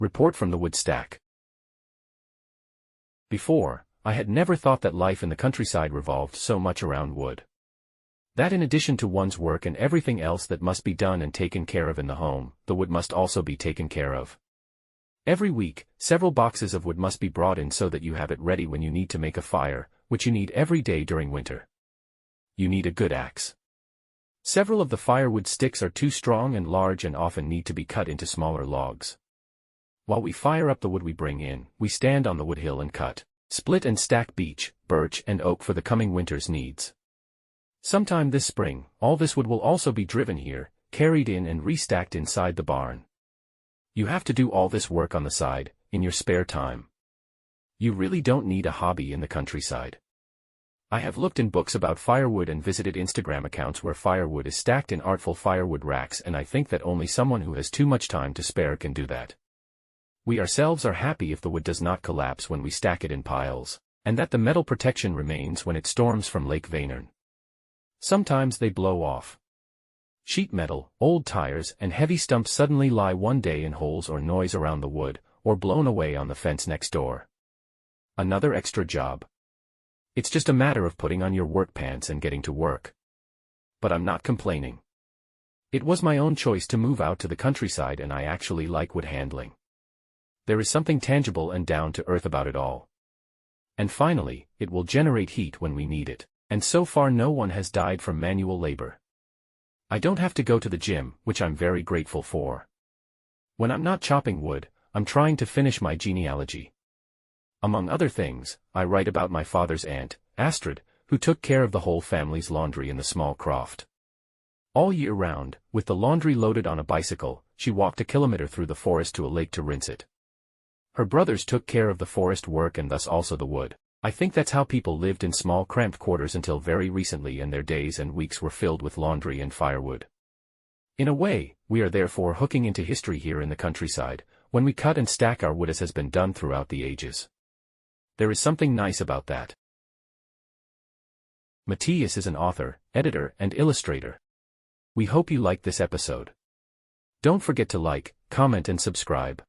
Report from the wood stack. Before, I had never thought that life in the countryside revolved so much around wood. That in addition to one's work and everything else that must be done and taken care of in the home, the wood must also be taken care of. Every week, several boxes of wood must be brought in so that you have it ready when you need to make a fire, which you need every day during winter. You need a good axe. Several of the firewood sticks are too strong and large and often need to be cut into smaller logs. While we fire up the wood we bring in, we stand on the wood hill and cut, split and stack beech, birch and oak for the coming winter's needs. Sometime this spring, all this wood will also be driven here, carried in and restacked inside the barn. You have to do all this work on the side, in your spare time. You really don't need a hobby in the countryside. I have looked in books about firewood and visited Instagram accounts where firewood is stacked in artful firewood racks, and I think that only someone who has too much time to spare can do that. We ourselves are happy if the wood does not collapse when we stack it in piles, and that the metal protection remains when it storms from Lake Vänern. Sometimes they blow off. Sheet metal, old tires and heavy stumps suddenly lie one day in holes or noise around the wood, or blown away on the fence next door. Another extra job. It's just a matter of putting on your work pants and getting to work. But I'm not complaining. It was my own choice to move out to the countryside, and I actually like wood handling. There is something tangible and down to earth about it all. And finally, it will generate heat when we need it, and so far no one has died from manual labor. I don't have to go to the gym, which I'm very grateful for. When I'm not chopping wood, I'm trying to finish my genealogy. Among other things, I write about my father's aunt, Astrid, who took care of the whole family's laundry in the small croft. All year round, with the laundry loaded on a bicycle, she walked a kilometer through the forest to a lake to rinse it. Her brothers took care of the forest work and thus also the wood. I think that's how people lived in small cramped quarters until very recently, and their days and weeks were filled with laundry and firewood. In a way, we are therefore hooking into history here in the countryside, when we cut and stack our wood as has been done throughout the ages. There is something nice about that. Mattias is an author, editor, and illustrator. We hope you liked this episode. Don't forget to like, comment and subscribe.